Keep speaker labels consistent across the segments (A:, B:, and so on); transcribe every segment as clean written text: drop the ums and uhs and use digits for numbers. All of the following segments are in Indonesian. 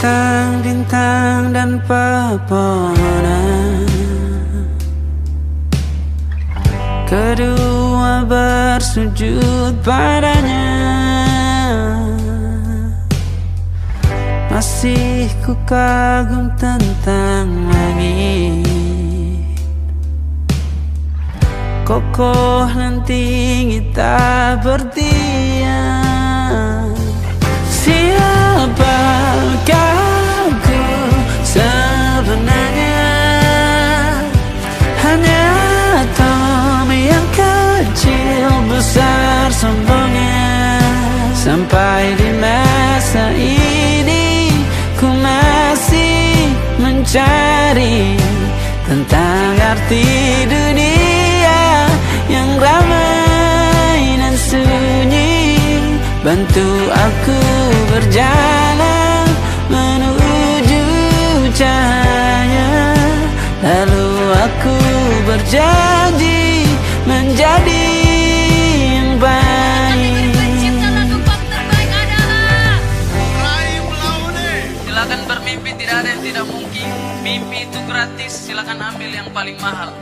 A: bintang-bintang dan pepohonan, kedua bersujud padanya. Masih ku kagum tentang langit, kokoh dan tinggi tak bertiang. Siapakah ku sebenarnya? Hanya atom yang kecil besar sombongnya. Sampai di masa ini ku masih mencari tentang arti dunia yang ramai dan sunyi. Bantu aku berjalan menuju cahaya, lalu aku berjanji menjadi yang baik.
B: Pencipta lagu pop terbaik adalah
C: Rahim Laune.
D: Silakan bermimpi, tidak ada yang tidak mungkin. Mimpi itu gratis, silakan ambil yang paling mahal.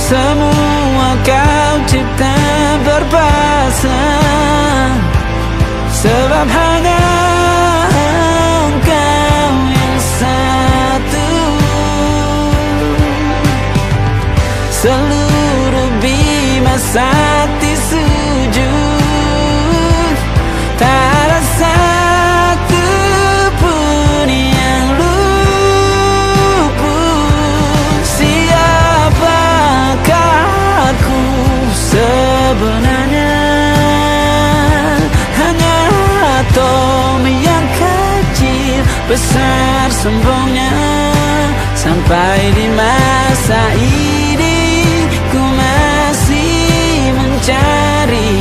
A: Semua kau cipta berpasang, sebab hanya engkau yang satu. Seluruh bima sakti sujud, tak ada satu pun yang luput. Siapakah aku sebenarnya? Hanya atom yang kecil besar sombongnya. Sampai di masa ini ku masih mencari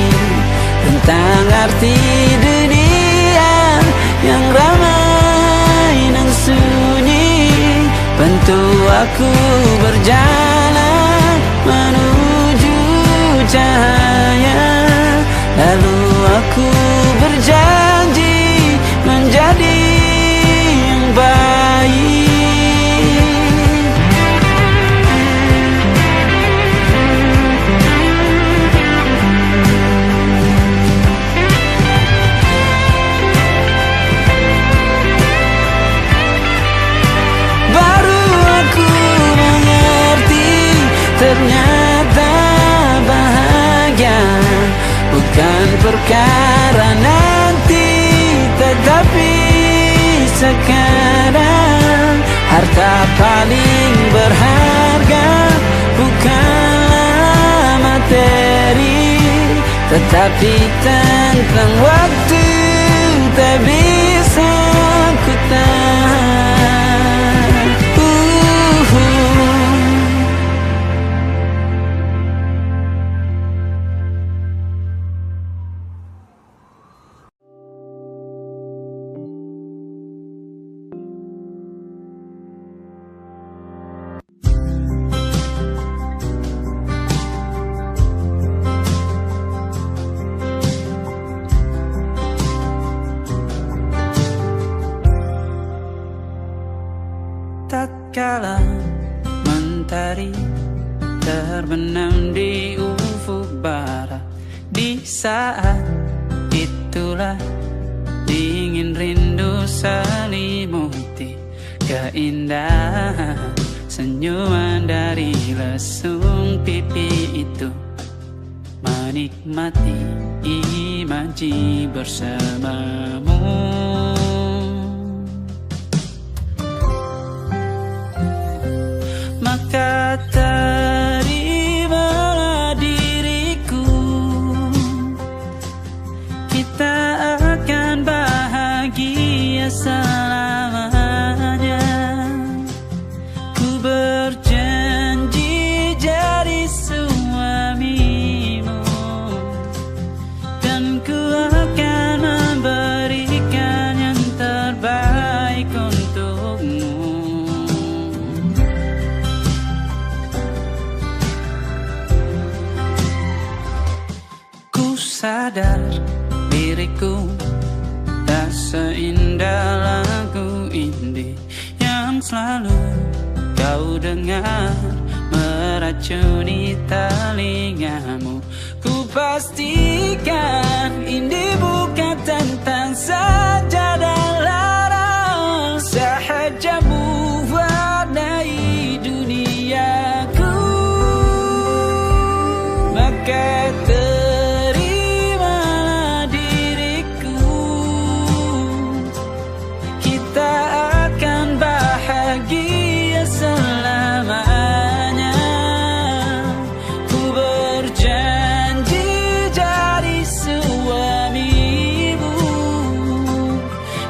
A: tentang arti dunia yang ramai dan sunyi. Bantu aku berjalan menuju cahaya, lalu aku berjanji menjadi yang baik. Baru aku mengerti, ternyata bahagia bukan perkara nanti, tetapi sekarang. Harta paling berharga bukanlah materi, tetapi tentang waktu tak bisa ku tahan. Tatkala mentari terbenam di ufuk barat, di saat itulah dingin rindu selimuti keindahan senyuman dari lesung pipi itu. Menikmati imaji bersamamu. Maka terimalah diriku, kita akan bahagia selamanya. Ku berjanji jadi suamimu, dan ku akan memberikan yang sadar diriku tak seindah lagu indie yang selalu kau dengar meracuni telingamu. Ku pastikan indie bukan tentang saja dan larang, sahaja mewarnai duniaku. Maka terimalah diriku, kita akan bahagia selamanya. Ku berjanji jadi suamimu,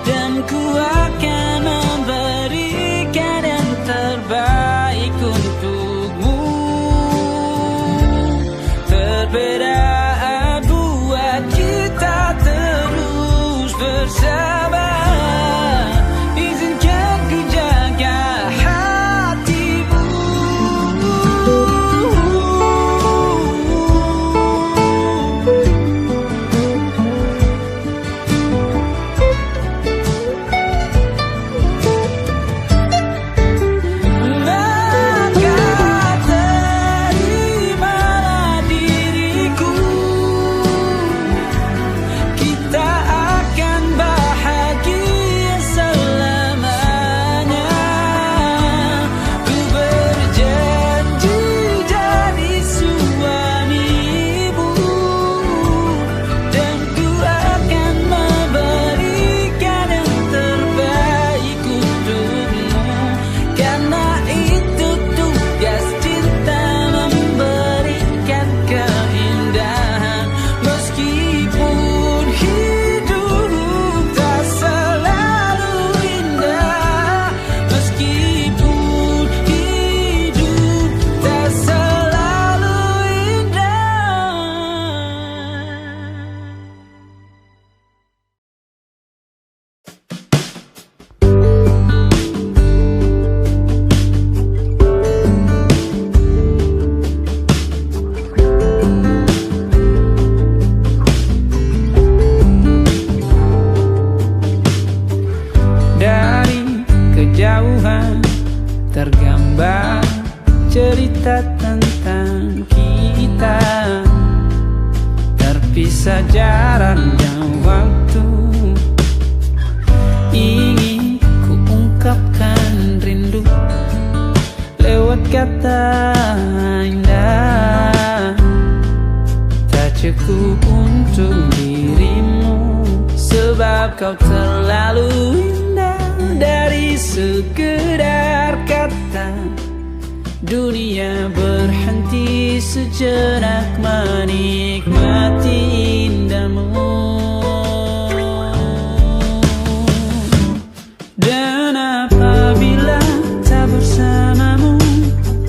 A: dan ku akan memberikan yang terbaik untukmu. Perbedaan buat kita terus bersama. Izinkan ku jaga hatimu. Maka terimalah diriku, kita akan bahagia selamanya. Ku berjanji jadi suamimu, dan ku akan memberikan yang terbaik untukmu. Karena itu tugas cinta, memberikan keindahan. Meskipun hidup tak selalu indah, meskipun hidup tak selalu indah. Dari kejauhan tergambar cerita tentang kita, terpisah jarak dan waktu. Ingin ku ungkapkan rindu lewat kata indah, tak cukup untuk dirimu, sebab kau terlalu indah. Dari sekedar kata, dunia berhenti sejenak menikmati indahmu. Dan apabila tak bersamamu,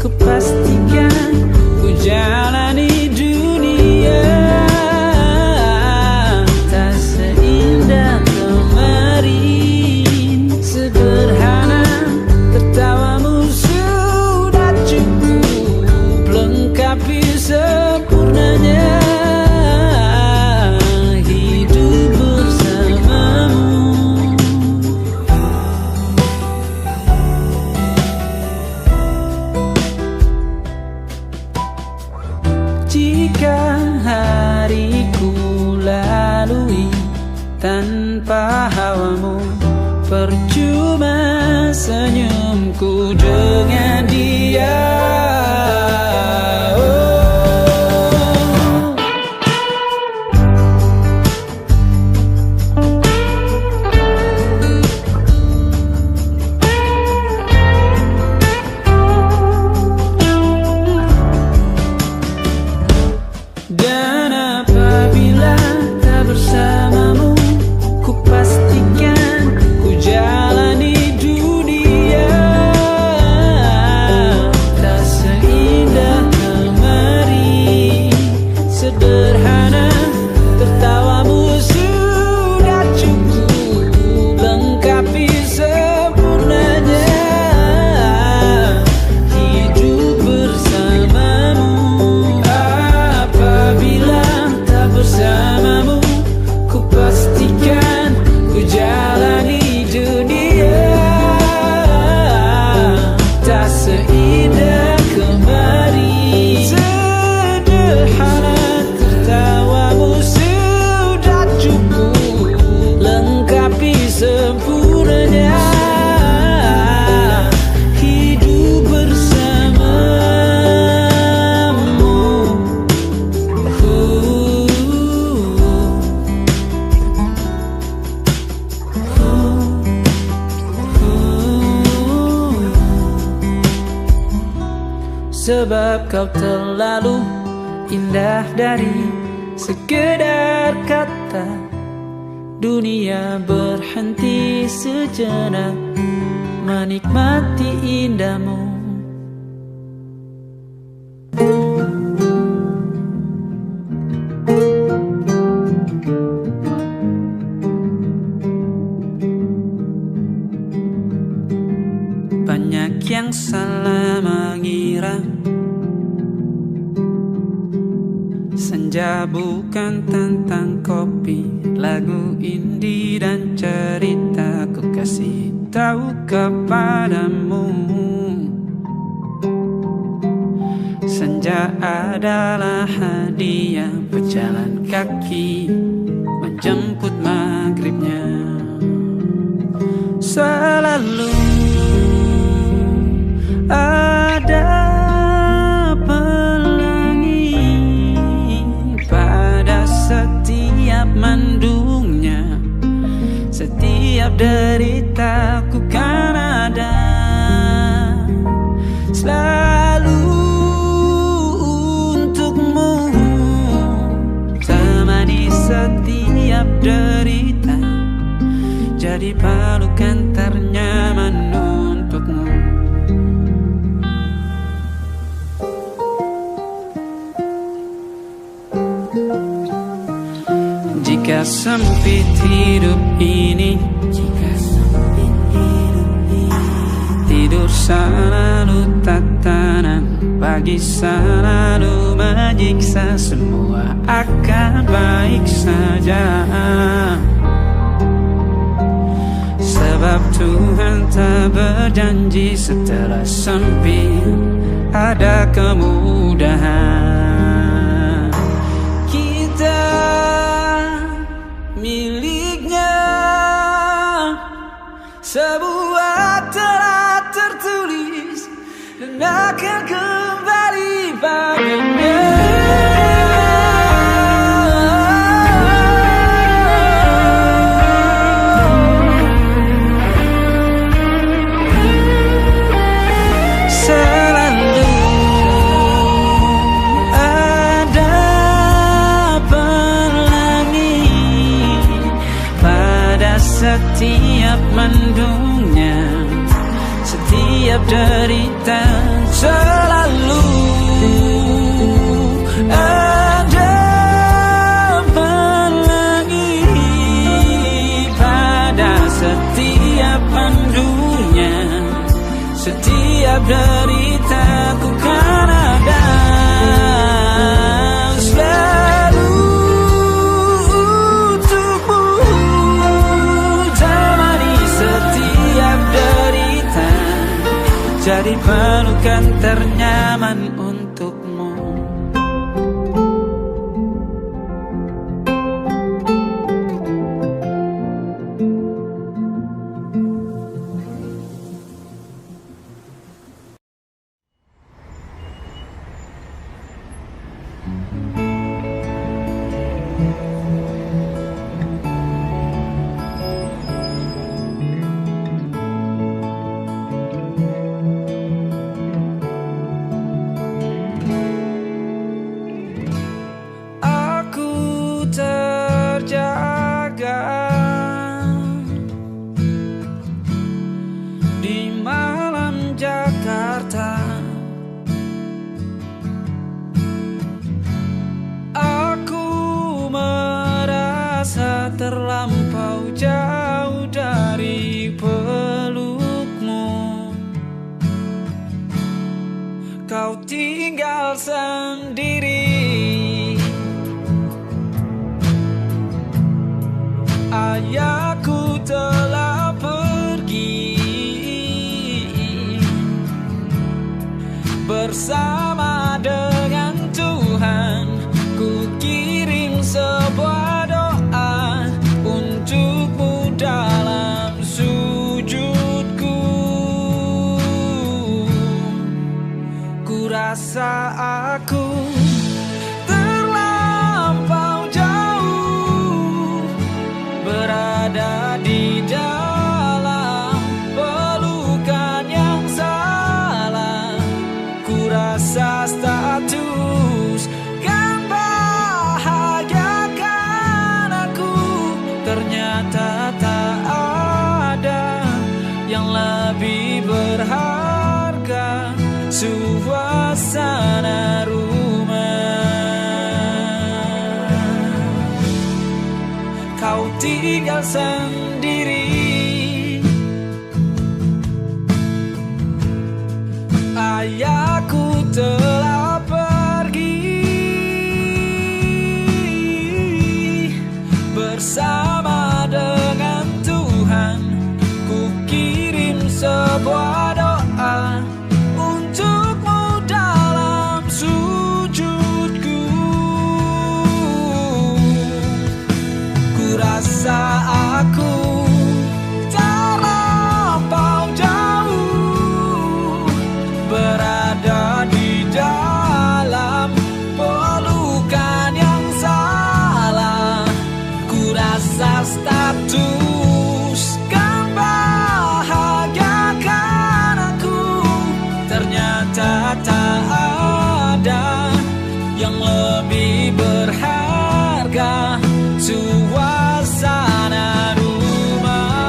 A: ku pastikan ku jalani dunia tak seindah kemarin. Sederhana tertawamu sudah cukup lengkapi sempurnanya hidup bersamamu. Jika hariku lalui tanpa hawamu, percuma senyumku dengan dia. Dan apabila tak bersamamu, ku pastikan ku jalani dunia tak sebab kau terlalu indah dari sekedar kata. Dunia berhenti sejenak menikmati indahmu. Banyak yang salah mengira senja bukan tentang kopi, lagu indie dan cerita. Ku kasih tahu kepadamu, senja adalah hadiah pejalan kaki menjemput maghribnya. Selalu ada pelangi pada setiap mendungnya. Setiap deritaku kan ada selalu untukmu, temani setiap derita, jadi pelukan ternyaman untukmu. Jika sempit hidup ini, tidur selalu tatanan, pagi selalu menyiksa, semua akan baik saja. Sebab Tuhan tak berjanji setelah sempit ada kemudahan. Kita miliknya, sebuah telah tertulis dan akan kembali padanya. Setiap mendungnya, setiap derita, selalu ada pelangi pada setiap mendungnya. Setiap derita ku kan ada selalu jadi pelukan ternyaman untukmu. Di malam Jakarta, aku merasa terlampau jauh dari pelukmu. Kau tinggal sendiri, ayahku telah pergi bersama dengan Tuhan. Ku kirim sebuah doa untukmu dalam sujudku. Ku rasa aku terlampau jauh berada di dalam pelukan yang salah. Ku rasa tinggal sendiri. Ayahku telah pergi bersama dengan Tuhan. Ku kirim sebuah doa untukmu dalam sujudku. Ku rasa aku terlampau jauh berada di dalam pelukan yang salah. Ku rasa status kan bahagiakan aku, ternyata tak ada yang lebih berharga. Suasana rumah,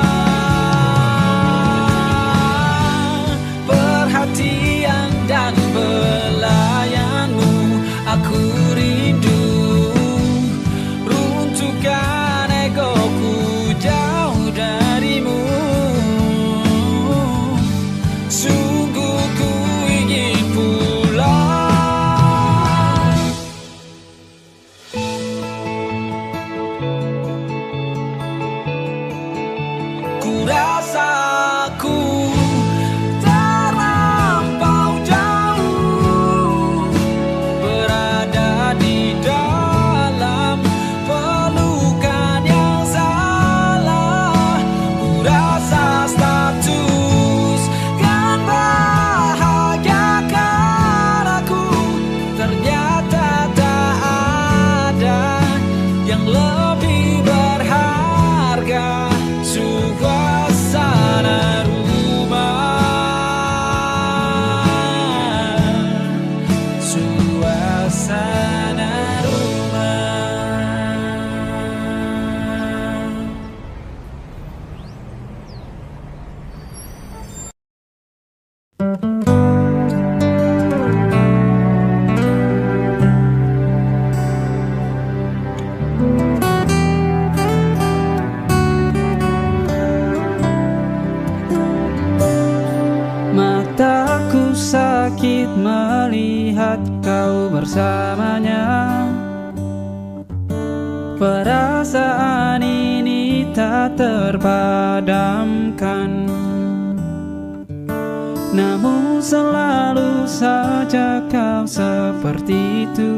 A: perhatian dan belayanmu aku rindu. Runtuhkan egoku jauh darimu. Sungguh ku ingin pulang. Ku rasa aku terlampau jauh berada di dalam pelukan yang salah. Ku rasa status kan bahagiakan aku, ternyata tak ada yang lebih berharga. Suasana rumah, suasana rumah. Mataku sakit melihat kau bersamanya. Perasaan ini tak terpadamkan, namun selalu saja kau seperti itu.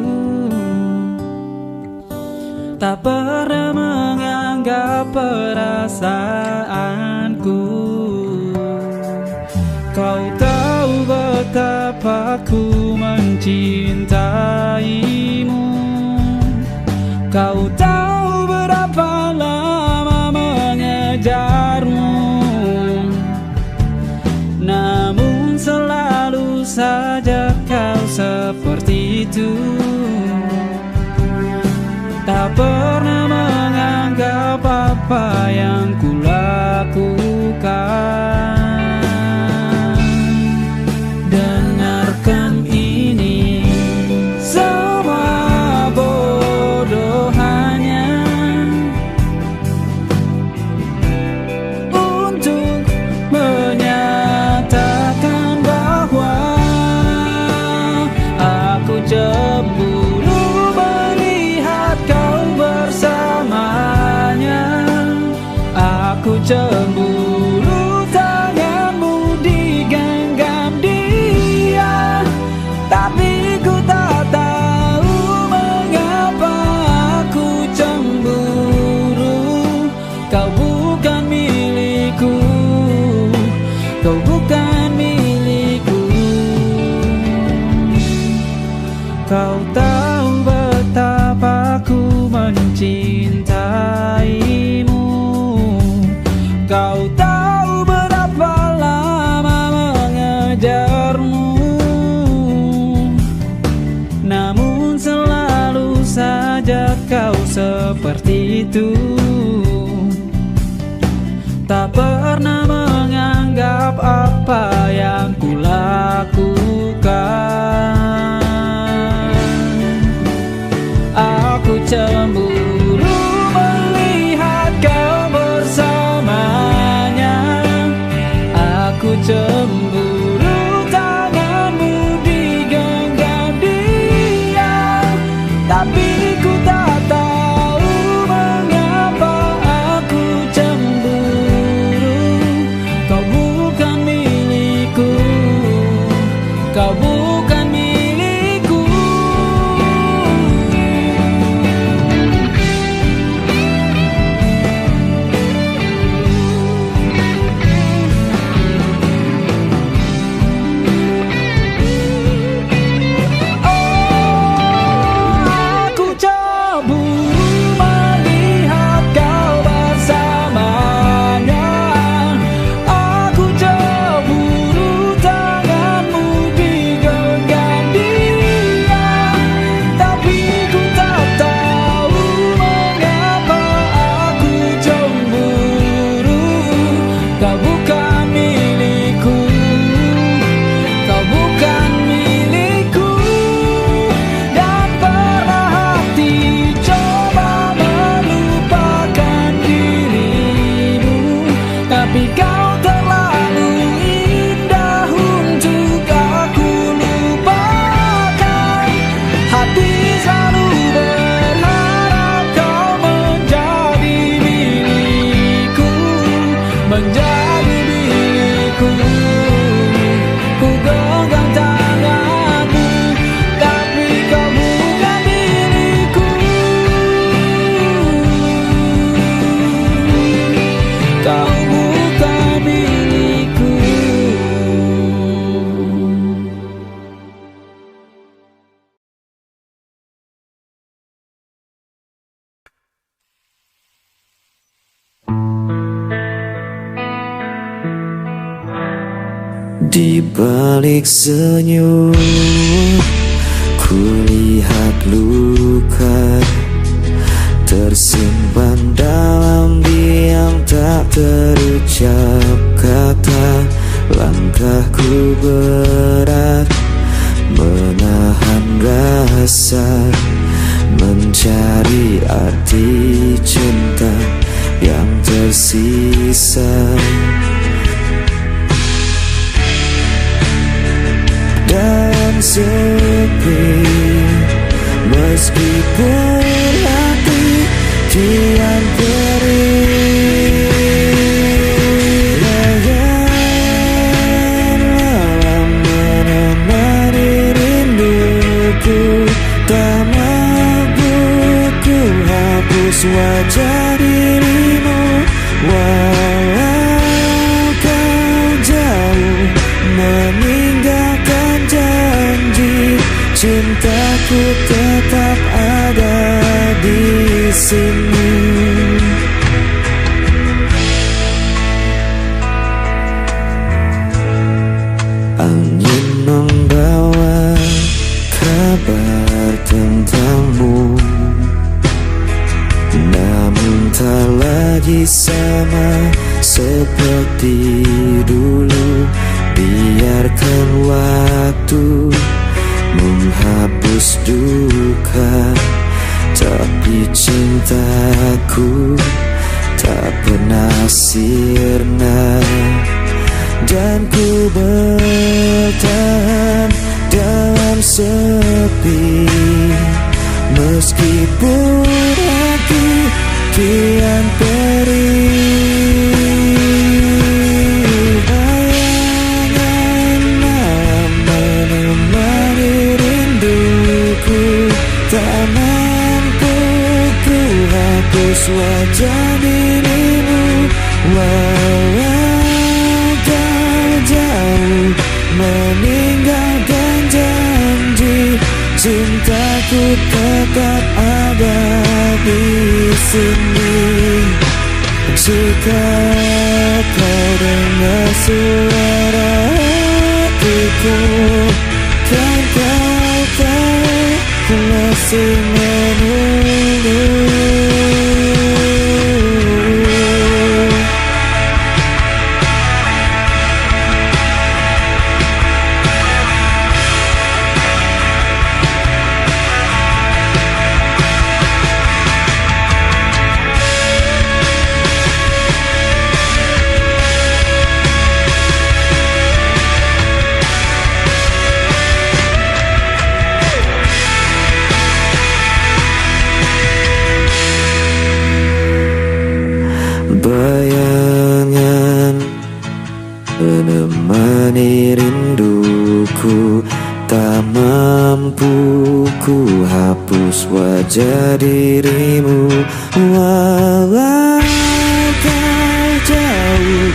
A: Tak pernah menganggap perasaanku. Kau tahu betapa ku mencintaimu. Kau tahu berapa lama mengejarmu, namun selalu saja kau seperti itu. Tak pernah menganggap apa yang kulakukan. Dengarkan ini, semua bodoh hanya untuk menyatakan bahwa aku cemburu melihat kau bersamanya. Aku cemburu tanganmu digenggam dia, tapi ku tak tahu mengapa aku cemburu. Kau bukan milikku, kau bukan milikku. Kau tahu betapa ku mencintaimu. Kau tahu berapa lama mengejarmu, namun selalu saja kau seperti itu. Tak pernah menganggap apa yang kulakukan. Aku cemburu melihat kau
E: Di balik senyum kulihat luka tersimpan dalam diam, tak terucap kata. Langkahku berat menahan rasa, mencari arti cinta yang tersisa. Dan sepi meskipun hati kian perih. Malam menemani rinduku, tak mampu ku hapus wajah dirimu. Walau kau jauh meninggalkan janji, cintaku tetap ada di sini. Angin membawa kabar tentangmu, namun tak lagi sama seperti dulu. Biarkan waktu menghapus duka, tapi cintaku tak pernah sirna. Dan ku bertahan dalam sepi meskipun hati kian perih. Bayangan malam menemani rinduku, tak mampu ku hapus wajah dirimu. Walau kau jauh meninggalkan janji, cintaku tetap ada di sini. Jika kau dengar suara hatiku, kan kau tahu ku masih menunggu. Bayangan menemani rinduku, tak mampu ku hapus wajah dirimu. Walau kau jauh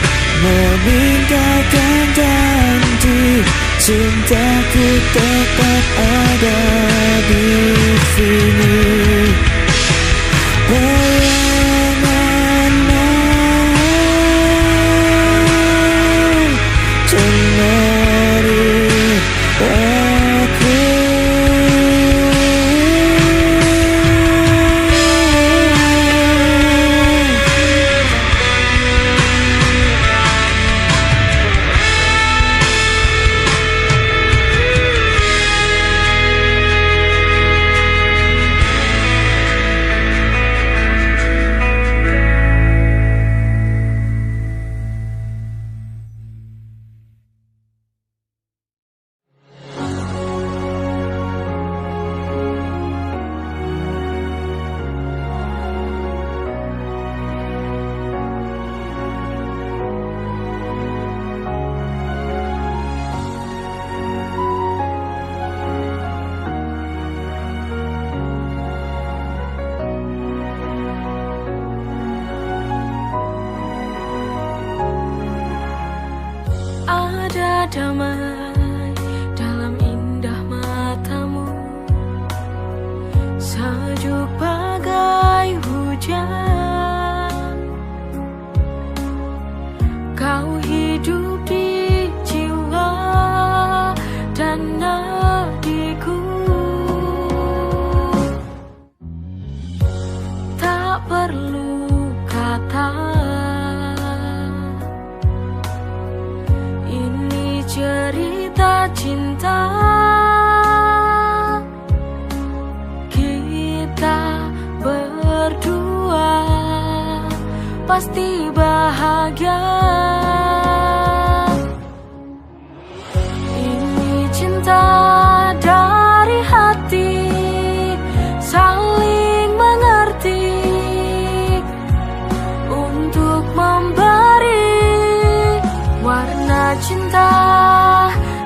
E: meninggalkan janji, cintaku tetap ada di sini.
F: pasti bahagia. Ini cinta dari hati, saling mengerti untuk memberi warna cinta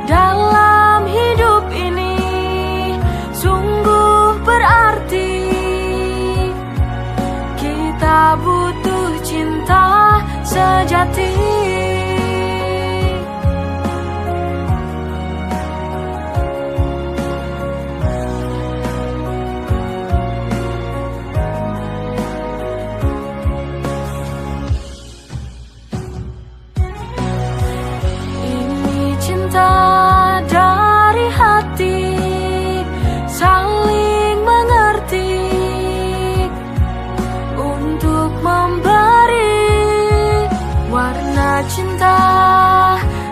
F: dalam hidup ini. Sungguh berarti kita butuh cinta sejati. Ini cinta dari hati, saling mengerti untuk memberi warna cinta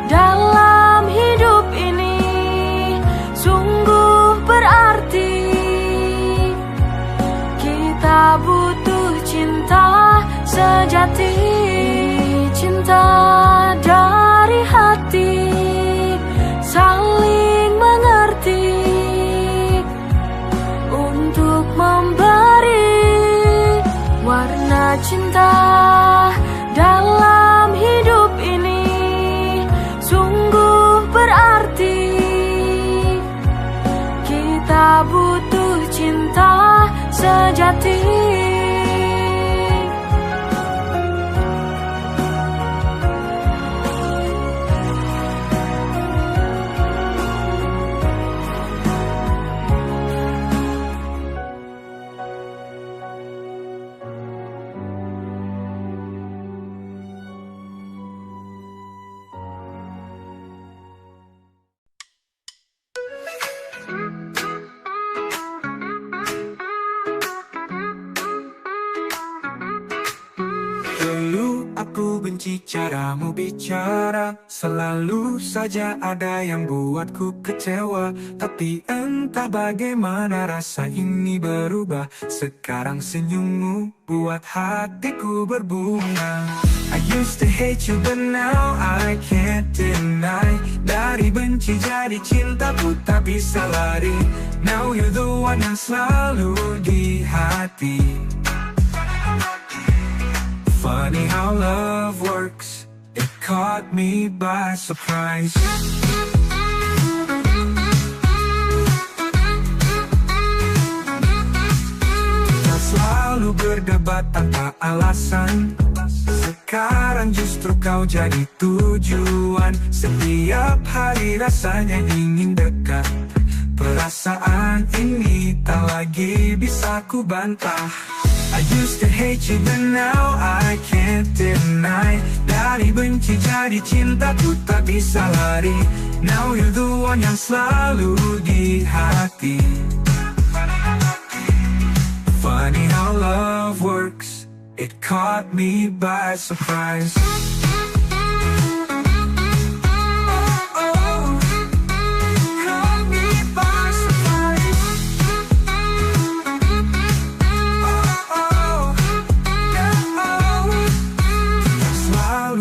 F: dalam hidup ini. Sungguh berarti kita butuh cinta sejati. Cinta dari hati, saling mengerti untuk memberi warna cinta dalam hidup ini. Sungguh berarti kita butuh cinta sejati.
G: Dulu aku benci caramu bicara, selalu saja ada yang buatku kecewa. Tapi entah bagaimana rasa ini berubah. Sekarang senyummu buat hatiku berbunga. I used to hate you but now I can't deny. Dari benci jadi cinta ku tak bisa lari. Now you're the one yang selalu di hati. Funny how love works, it caught me by surprise. Kita selalu berdebat tanpa alasan. Sekarang justru kau jadi tujuan. Setiap hari rasanya ingin dekat. Perasaan ini tak lagi bisa ku bantah. I used to hate you but now I can't deny. Dari benci jadi cinta ku tak bisa lari. Now you're the one yang selalu di hati. Funny how love works, it caught me by surprise.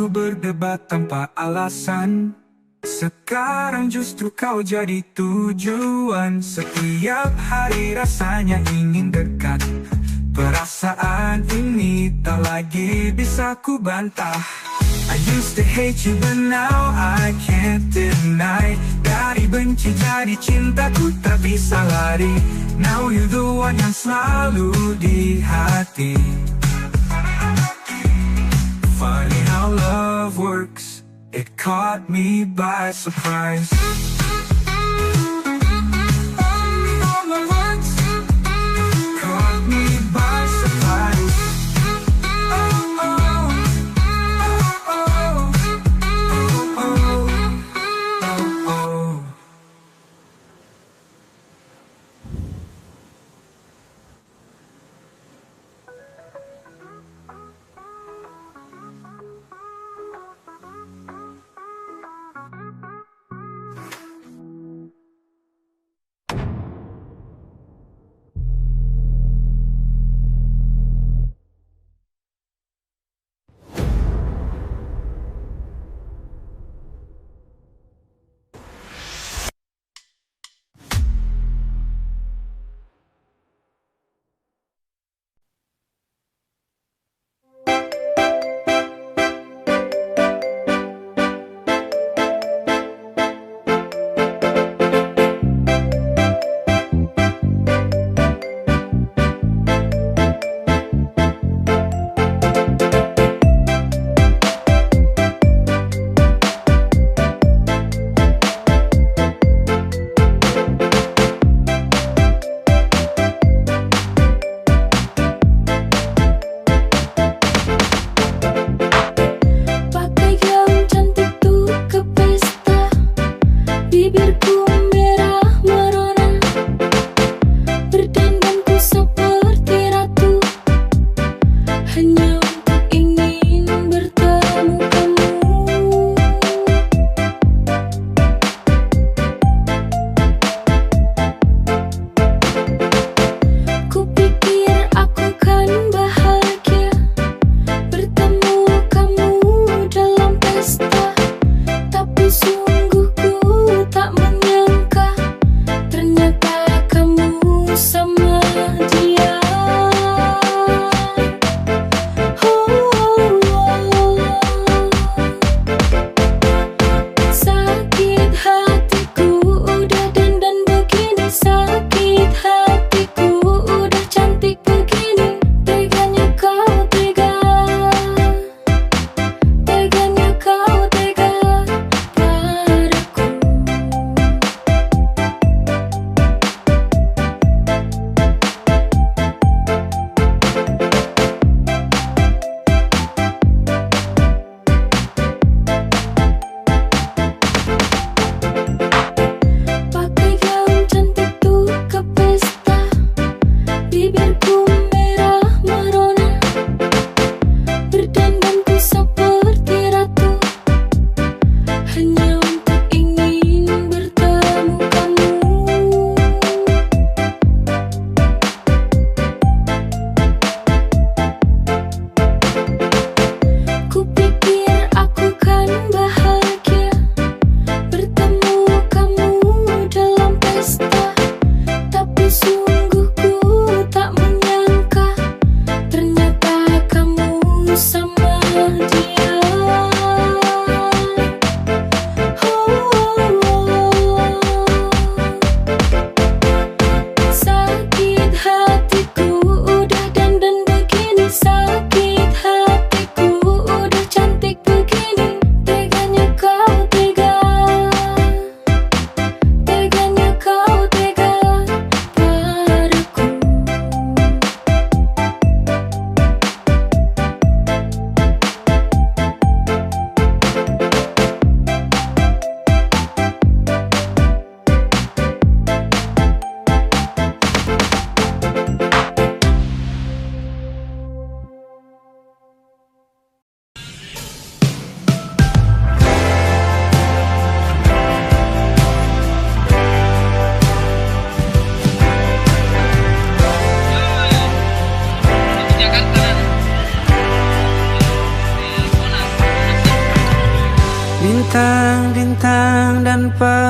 G: Berdebat tanpa alasan. Sekarang justru kau jadi tujuan. Setiap hari rasanya ingin dekat. Perasaan ini tak lagi bisa ku bantah. I used to hate you but now I can't deny. Dari benci jadi cinta ku tak bisa lari. Now you're the one yang selalu di hati. Funny how love works, it caught me by surprise. Caught me by surprise. Oh, oh, oh, oh, oh, oh, oh.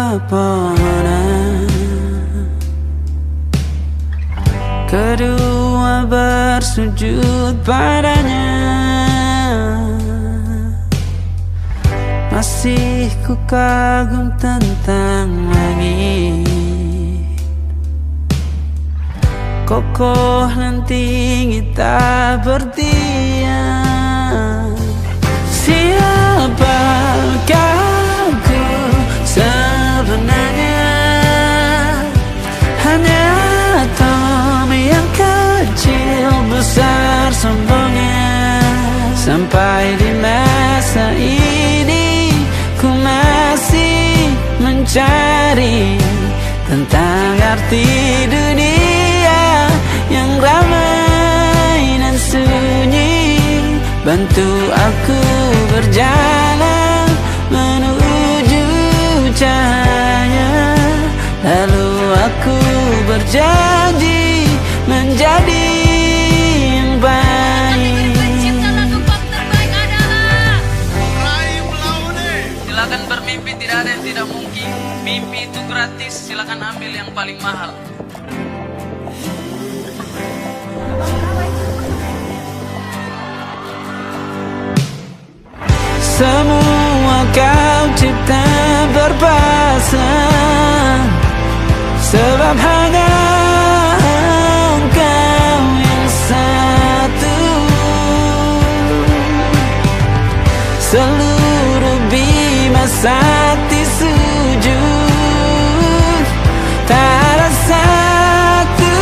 A: pepohonan. Kedua bersujud padanya. Masih ku kagum tentang langit, kokoh dan tinggi tak bertiang. Siapakah ku sebenarnya? Hanya Tom yang kecil besar sombongnya. Sampai di masa ini ku masih mencari tentang arti dunia yang ramai dan sunyi. Bantu aku berjalan menuju cahaya. Lalu aku berjanji menjadi yang baik.
B: Pencipta lagu pop terbaik adalah
C: Raim Laune.
D: Silakan bermimpi, tidak ada yang tidak mungkin. Mimpi itu gratis, silakan ambil yang paling mahal.
A: Semua kau cipta berpasang, sebab hanya Engkau yang satu. Seluruh bima sakti sujud, tak ada satu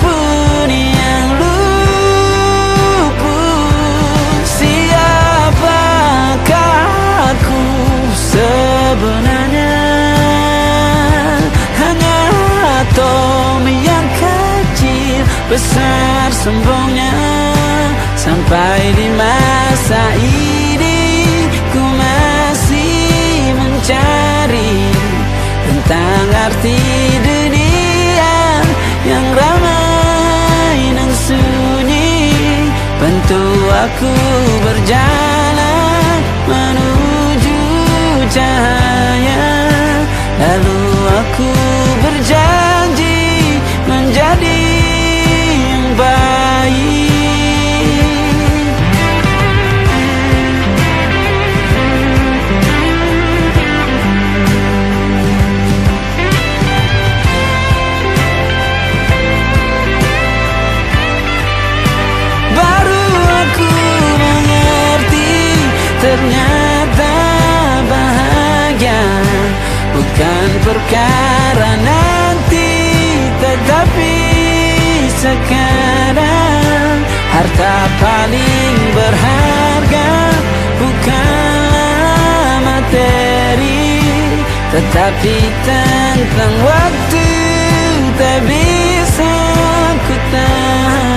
A: pun yang luput. Siapakah aku sebenarnya? Hanya atom yang kecil besar sombongnya. Sampai di masa ini ku masih mencari tentang arti dunia yang ramai dan sunyi. Bantu aku berjalan menuju cahaya. Lalu aku berjanji menjadi yang baik. Baru aku mengerti, ternyata bahagia bukan perkara nanti, tetapi sekarang. Harta paling berharga bukanlah materi, tetapi tentang waktu tak bisa ku tahan.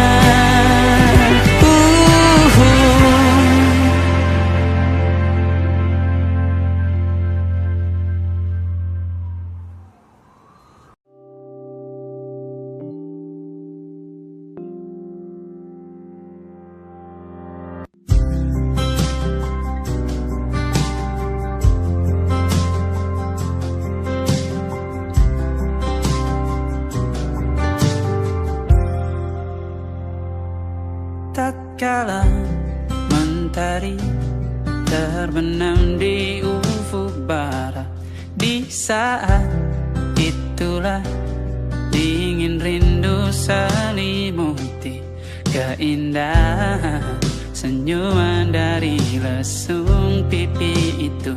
A: Tatkala mentari terbenam di ufuk barat, di saat itulah dingin rindu selimuti keindahan senyuman dari lesung pipi itu.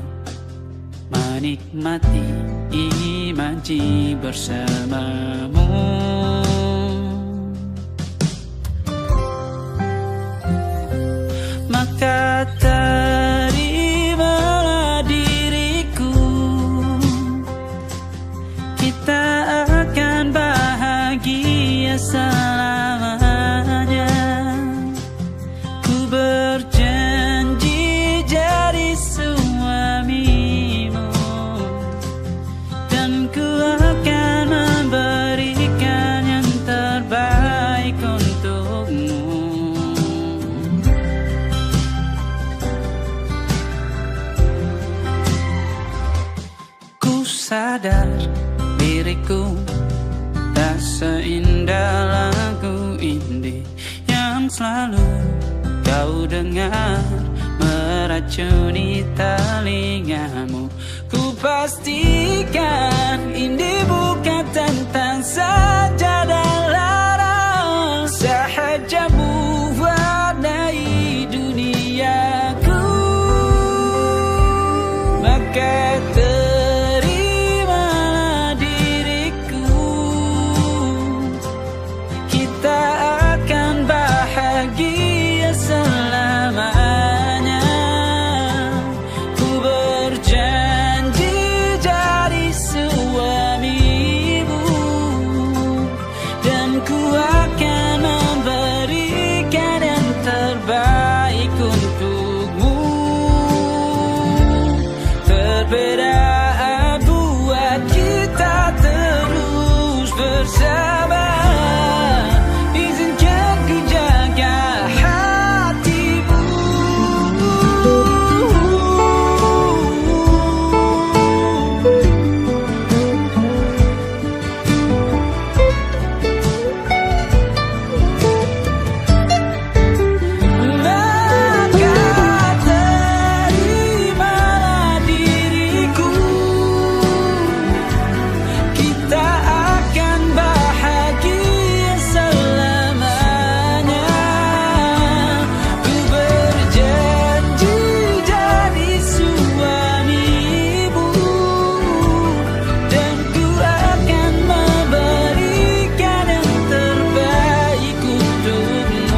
A: Menikmati imaji bersamamu. Maka terimalah diriku, kita akan bahagia selamanya. Ku berjanji jadi suamimu, dan ku akan memberikan yang terbaik untukmu. selalu kau dengar meracuni telingamu. Ku pastikan ini bukan tentang saja dan larang, sahajamu warnai duniaku. Maka terimalah diriku, kita akan bahagia selamanya. Ku berjanji jadi suamimu, dan ku akan memberikan yang terbaik untukmu. Perbedaan buat kita terus bersama. Izinkan ku jaga hatimu. Maka terimalah diriku, kita akan bahagia selamanya. Ku berjanji jadi suamimu, dan ku akan memberikan yang terbaik untukmu.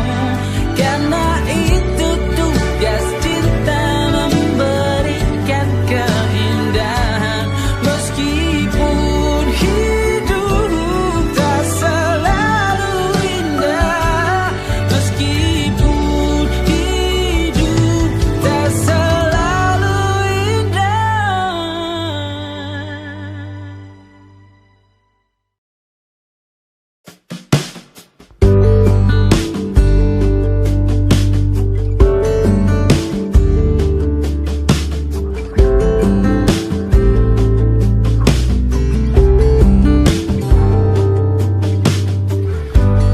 A: Karena itu tugas cinta, memberikan keindahan. Meskipun hidup tak selalu indah, meskipun hidup tak selalu indah.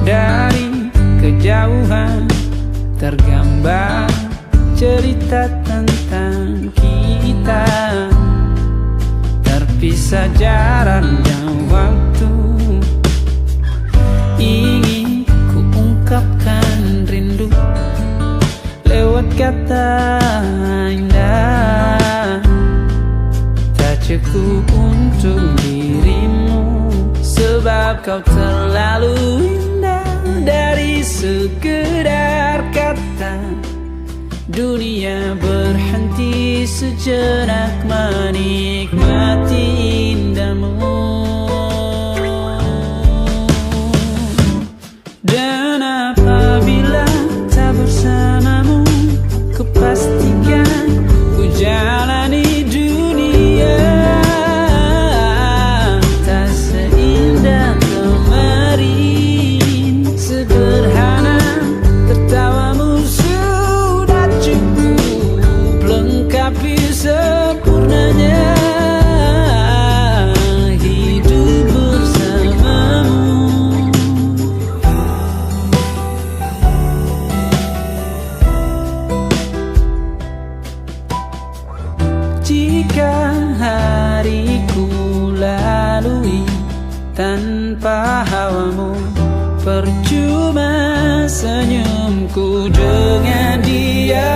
A: Dari kejauhan tergambar cerita tentang kita, terpisah jarak dan waktu. Ingin ku ungkapkan rindu lewat kata indah, tak cukup untuk dirimu, sebab kau terlalu indah. Dari sekedar kata, dunia berhenti sejenak menikmati indahmu. Dan apabila tak bersamamu, ku pastikan ku jalani dunia tak seindah kemarin. Sederhana tertawamu sudah cukup lengkapi sempurnanya hidup bersamamu. Jika hariku lalui tanpa hawamu, percuma senyumku dengan dia.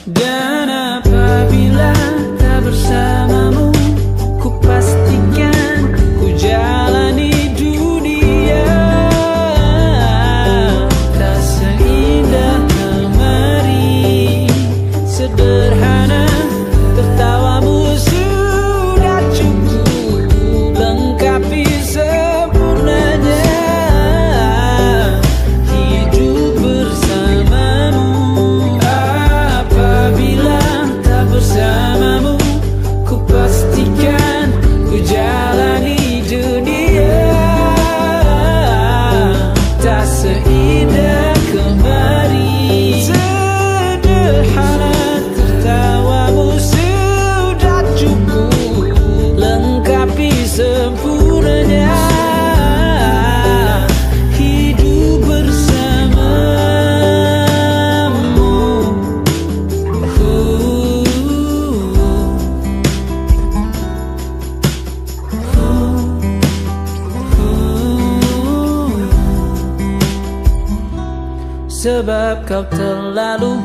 A: Dan apabila tak bersamamu, ku pastikan ku jalani dunia tak sebab kau terlalu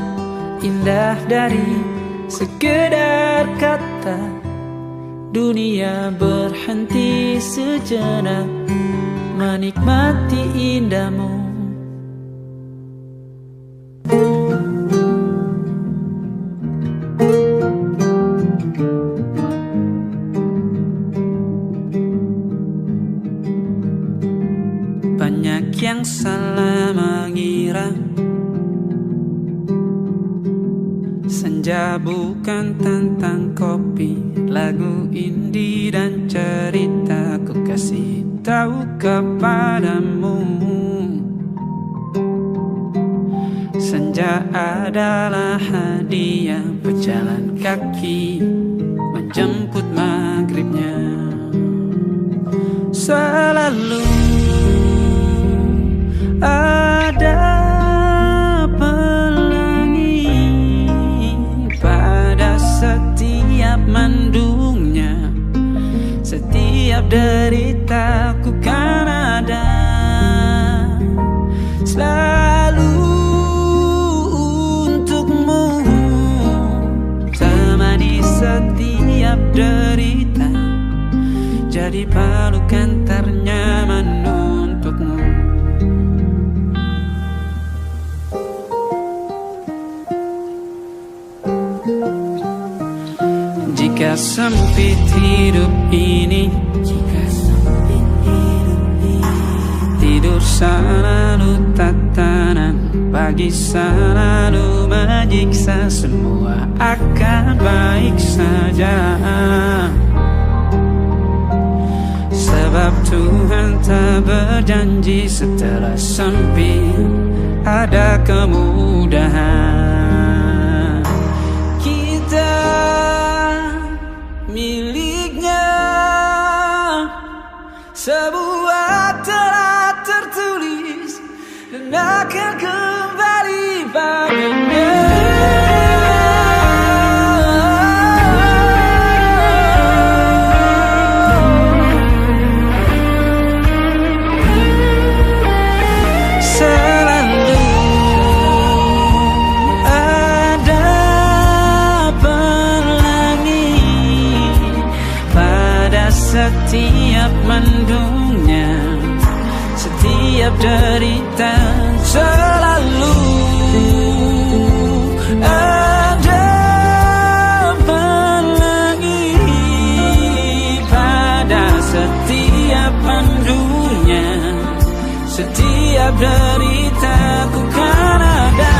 A: indah dari sekedar kata. Dunia berhenti sejenak menikmati indahmu. Banyak yang salah mengira senja bukan tentang kopi, lagu indie dan cerita. Ku kasih tahu kepadamu, senja adalah hadiah berjalan kaki menjemput maghribnya. Selalu ada pelangi pada setiap mendungnya. Setiap deritaku kan ada selalu untukmu, temani setiap derita, jadi pelukan ternyaman untukmu. Jika sempit hidup ini, tidur selalu tatanan, pagi selalu menyiksa, semua akan baik saja. Sebab Tuhan tak berjanji setelah sempit ada kemudahan. Kita miliknya, sebuah telah tertulis dan akan kembali padanya. Setiap mendungnya, setiap derita, selalu ada pelangi pada setiap mendungnya. Setiap derita ku kan ada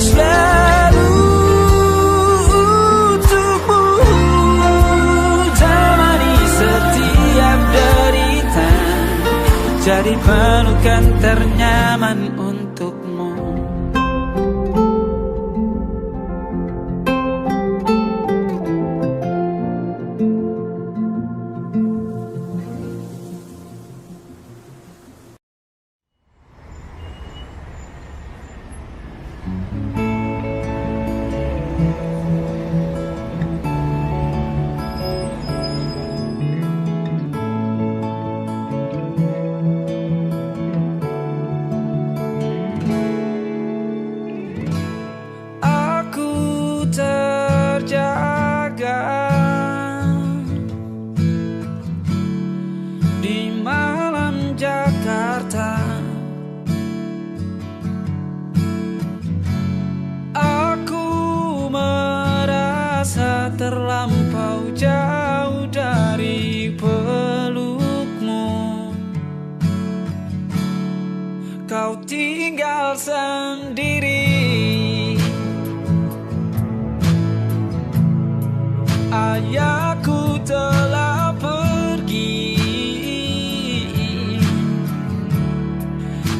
A: selalu untukmu, jadi pelukan ternyaman untukmu. Di malam Jakarta, aku merasa terlampau jauh dari pelukmu. Kau tinggal sendiri, ayahku telah pergi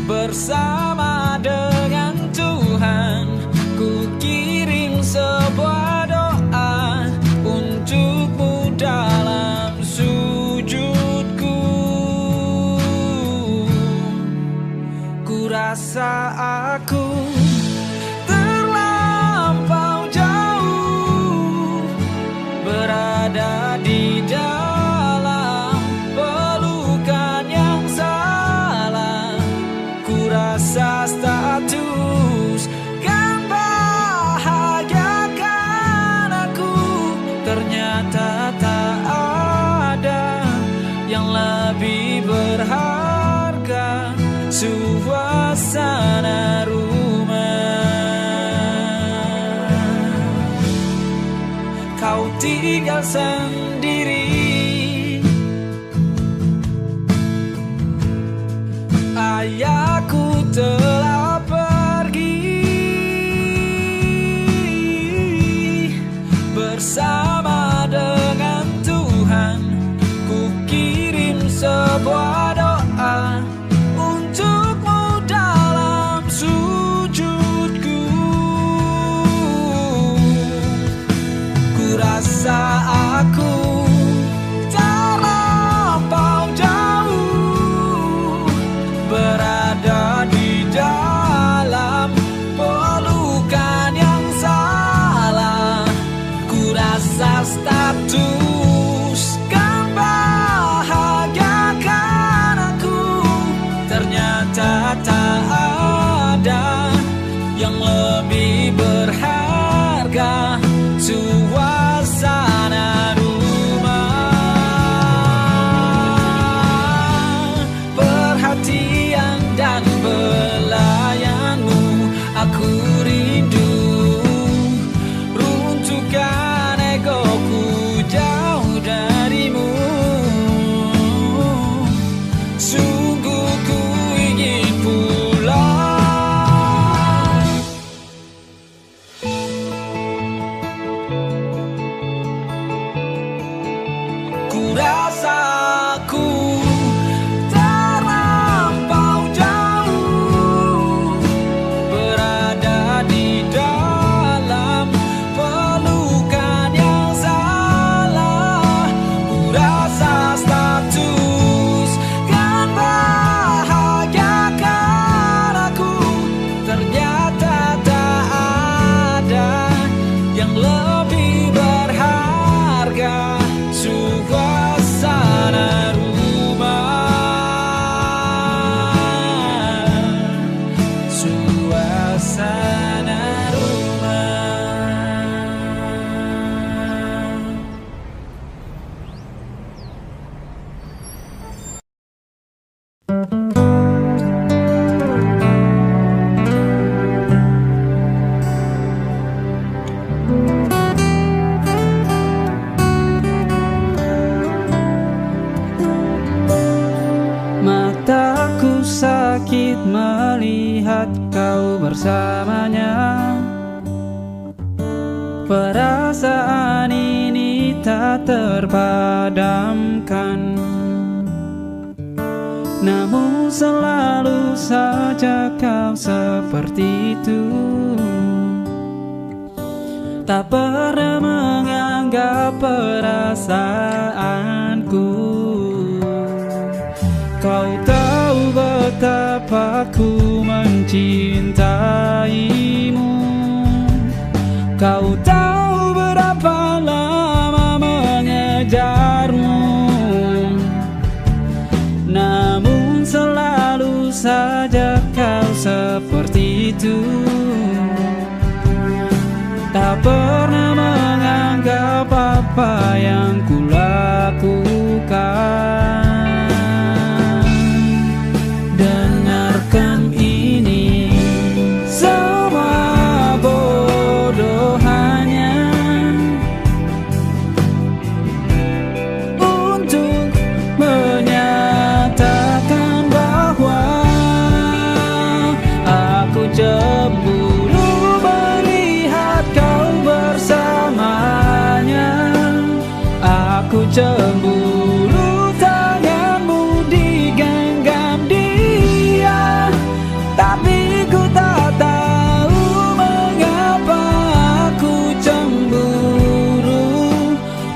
A: bersama dengan Tuhan. Ku kirim sebuah doa untukmu dalam sujudku. Ku rasa aku terlampau jauh berada di dalam pelukan yang salah. Ku rasa sendiri. Ayahku telah pergi bersama dengan Tuhan. Ku kirim sebuah doa untukmu dalam sujudku. Ku rasa aku terlampau jauh berada di dalam pelukan yang salah. Ku rasa status kan bahagiakan aku, ternyata tak ada yang lebih berharga. Suasana rumah, perhatian dan belayanmu, aku rindu. Runtuhkan egoku jauh darimu. Sungguh ku ingin pulang. Ku rasa aku terlampau jauh berada di dalam pelukan yang salah. Ku rasa status kan bahagiakan aku, ternyata tak ada yang lebih berharga. Suasana rumah, suasana rumah. Mataku sakit melihat kau bersamanya. Perasaan ini tak terpadamkan, namun selalu saja kau seperti itu. Tak pernah menganggap perasaanku. Kau tahu betapa ku mencintaimu. Kau tahu berapa lama mengejarmu, namun selalu saja kau seperti itu. Tak pernah menganggap apa yang kulakukan. Dengarkan ini, semua bodoh hanya untuk menyatakan bahwa aku cemburu melihat kau bersamanya. Aku cemburu tanganmu digenggam dia, tapi ku tak tahu mengapa aku cemburu.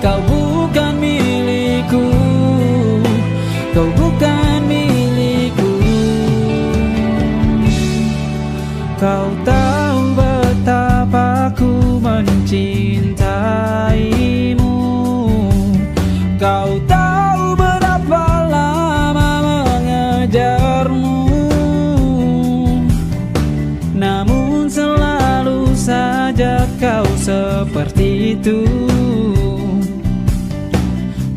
A: Kau bukan milikku, kau bukan milikku. Kau tahu betapa ku mencintaimu. Kau tahu berapa lama mengejarmu, namun selalu saja kau seperti itu.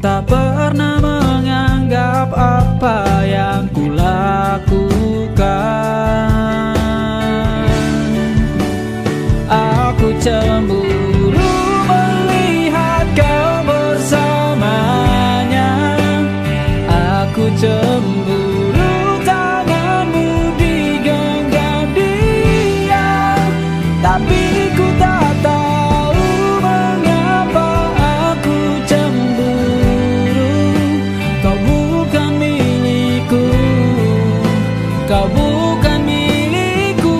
A: Tak pernah menganggap apa yang kulakukan. Aku cemburu melihat kau kau bukan milikku.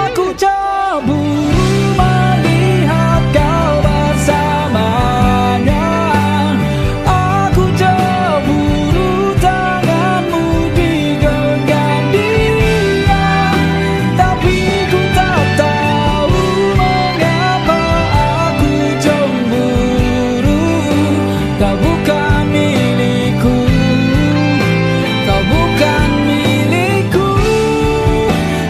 A: Aku cemburu melihat kau bersamanya. Aku cemburu tanganmu digenggam dia. Tapi ku tak tahu mengapa aku cemburu. Kau bukan milikku, kau bukan milikku.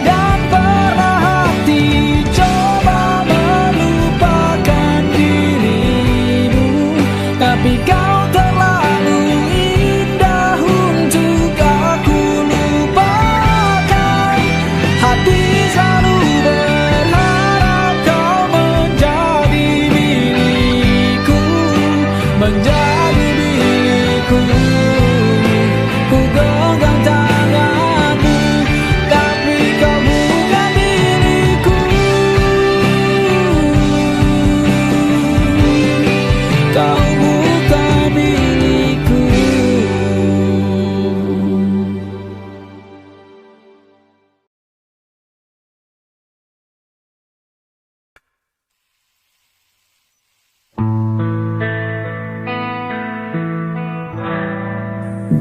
A: Dan pernah hati coba melupakan dirimu, tapi kau terlalu indah untuk aku lupakan. Hati selalu berharap kau menjadi milikku, menjadi milikku. Ku genggam tanganmu, tapi kau bukan milikku. Kau bukan milikku.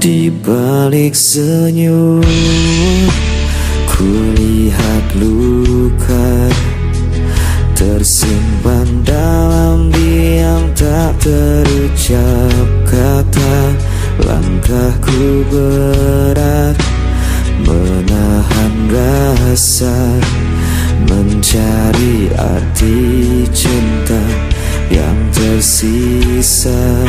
E: Di balik senyum, ku lihat luka tersimpan dalam diam, tak terucap kata. Langkahku berat, menahan rasa, mencari arti cinta yang tersisa.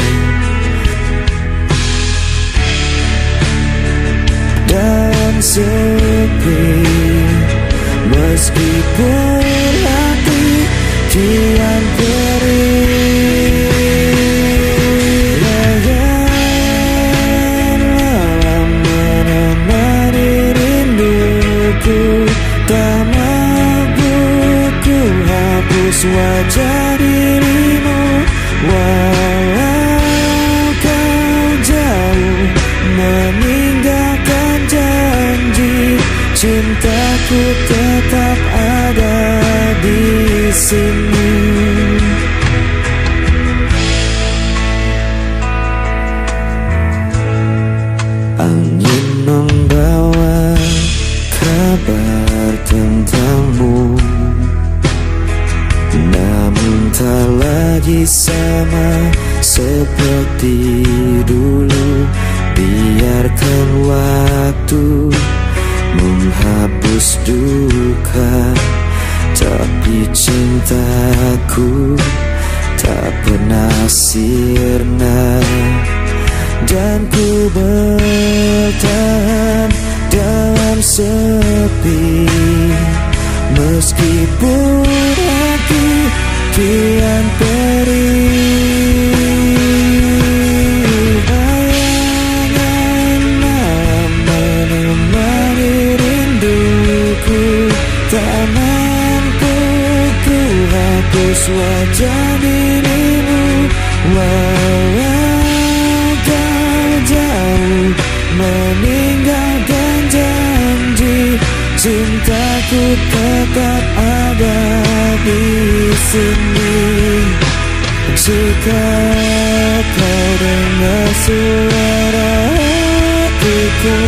E: Dan sepi, meskipun hati kian perih. Malam menemani rinduku, tak mampu ku hapus wajah dirimu. Walau kau jauh meninggalkan janji, cintaku tetap ada di sini. Angin membawa kabar tentangmu, namun tak lagi sama seperti dulu. Biarkan waktu menghapus duka, tapi cintaku tak pernah sirna. Dan ku bertahan dalam sepi, meskipun hati kian perih. Bayangan malam menemani rinduku, tak mampu ku hapus wajah dirimu. Walau kau jauh meninggalkan janji, cintaku tetap ada di sini. Jika kau dengar suara hatiku,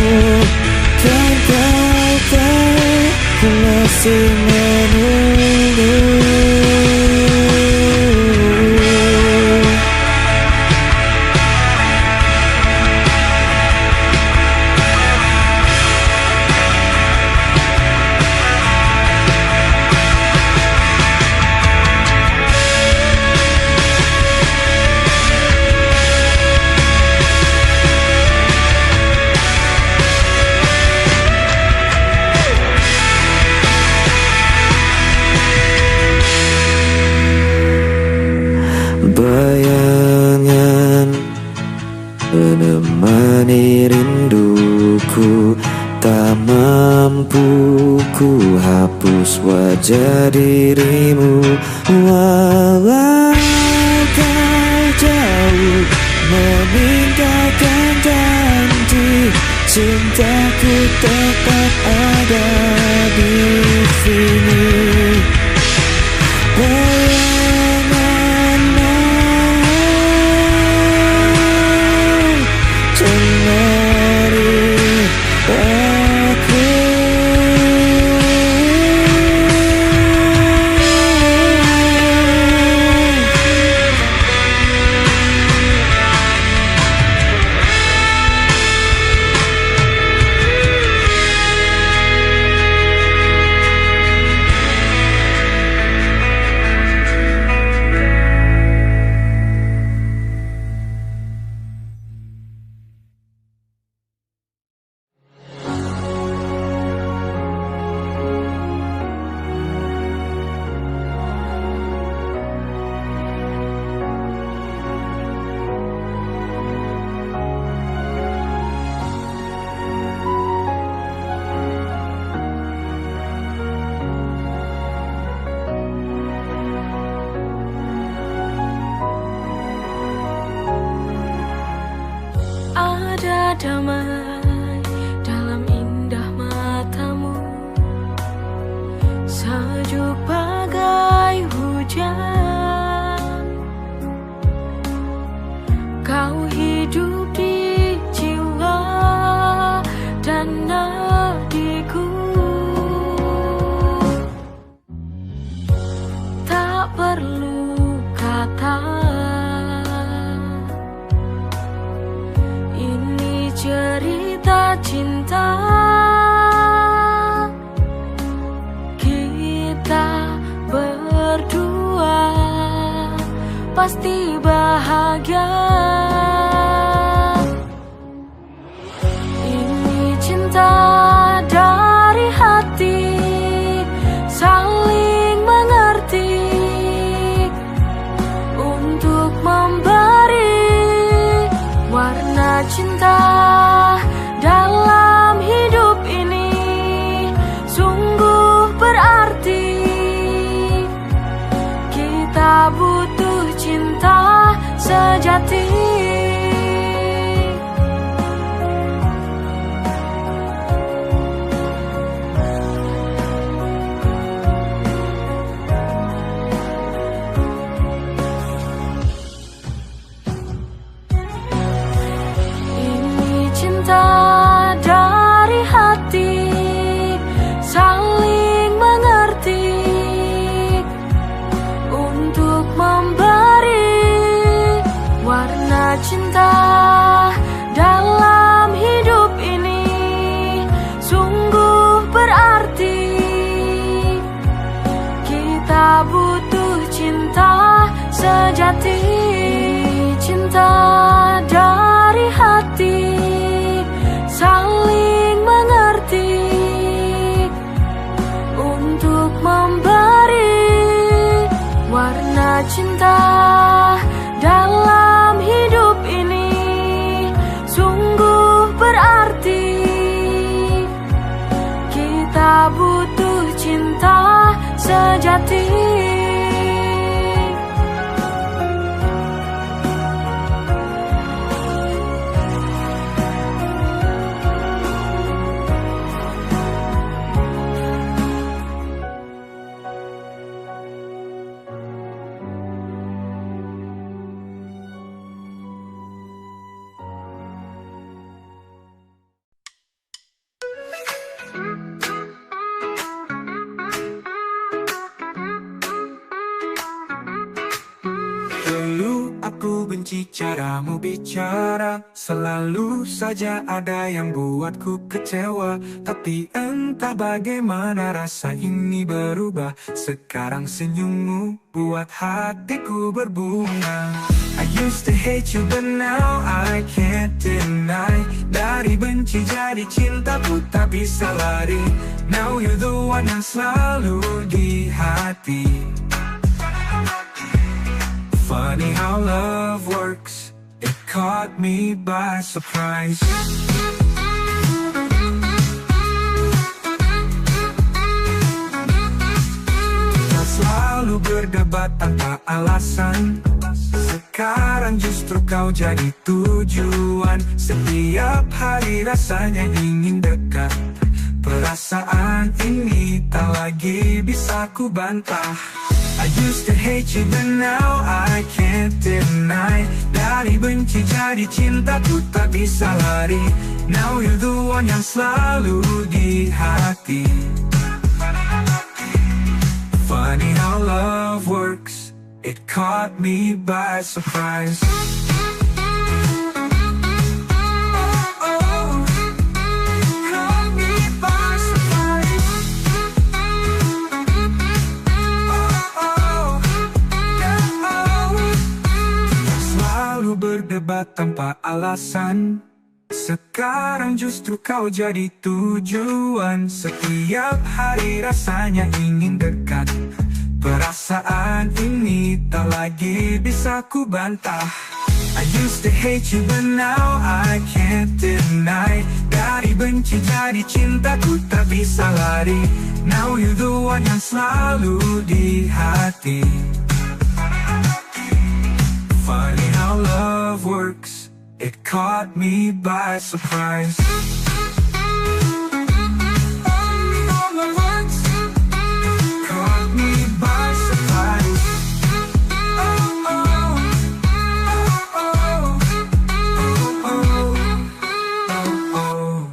E: kan kau tahu ku masih menunggu. Bayangan menemani rinduku, Ku tak mampu ku hapus wajah dirimu, walau kau jauh meninggalkan janji, cintaku tetap ada di sini. Bayanganmu cemari aku.
F: Ada damai dalam indah matamu, sejuk bagai hujan. Kau hidup di jiwa dan nadiku, tak perlu kata. Cerita cinta kita berdua pasti bahagia. Ini cinta dari hati, saling mengerti untuk memberi warna cinta dalam hidup ini. Sungguh berarti kita butuh cinta sejati. Dari hati, saling mengerti untuk memberi warna cinta dalam hidup ini. Sungguh berarti kita butuh cinta sejati. Cinta dari hati, saling mengerti untuk memberi warna cinta dalam hidup ini. Sungguh berarti kita butuh cinta sejati.
G: Dulu aku benci caramu bicara, selalu saja ada yang buatku kecewa. Tapi entah bagaimana rasa ini berubah, sekarang senyummu buat hatiku berbunga. I used to hate you but now I can't deny. Dari benci jadi cinta ku tak bisa lari. Now you're the one yang selalu di hati. Funny how love works, it caught me by surprise. selalu berdebat tanpa alasan. Sekarang justru kau jadi tujuan. Setiap hari rasanya ingin dekat. Perasaan ini tak lagi bisa ku bantah. I used to hate you but now I can't deny. Dari benci jadi cinta ku tak bisa lari. Now you're the one yang selalu di hati. Funny how love works, it caught me by surprise. Berdebat tanpa alasan. Sekarang justru kau jadi tujuan. Setiap hari rasanya ingin dekat. Perasaan ini tak lagi bisa ku bantah. I used to hate you but now I can't deny. Dari benci jadi cinta ku tak bisa lari. Now you're the one yang selalu di hati. Funny how love works, it caught me by surprise. Caught me by surprise. Oh, oh, oh, oh, oh, oh, oh.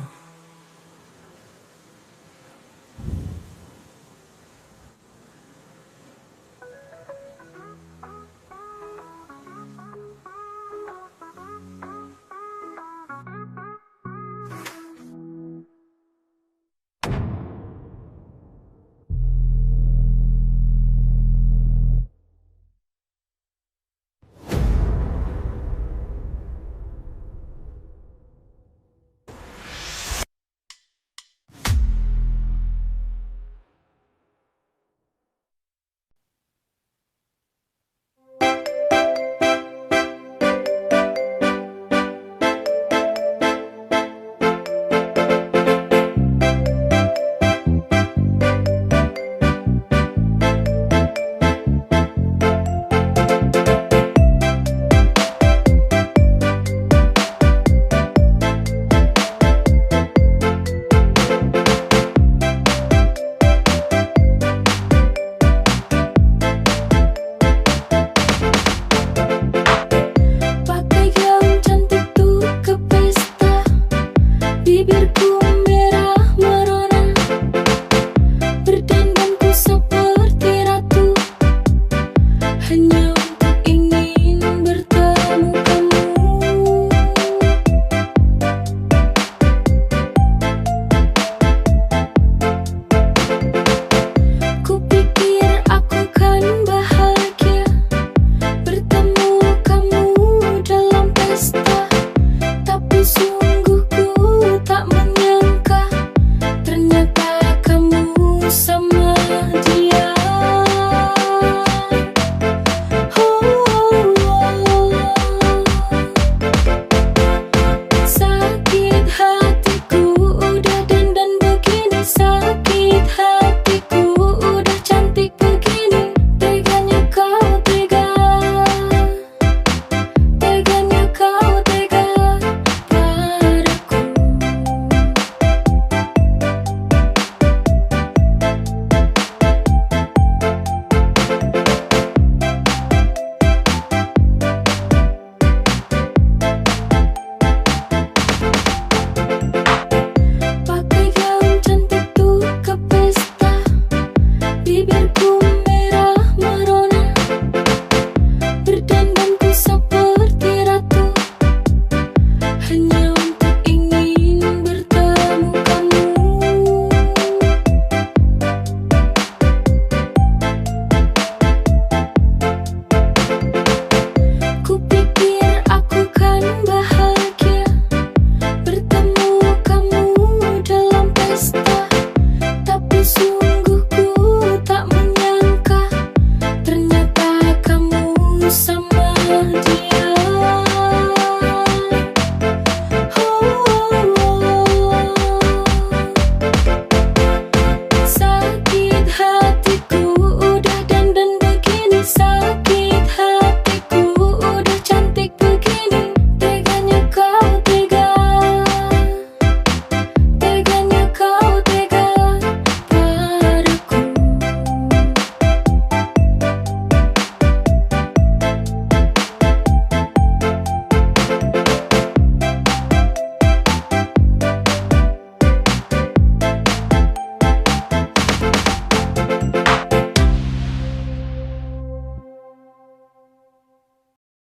F: Sayang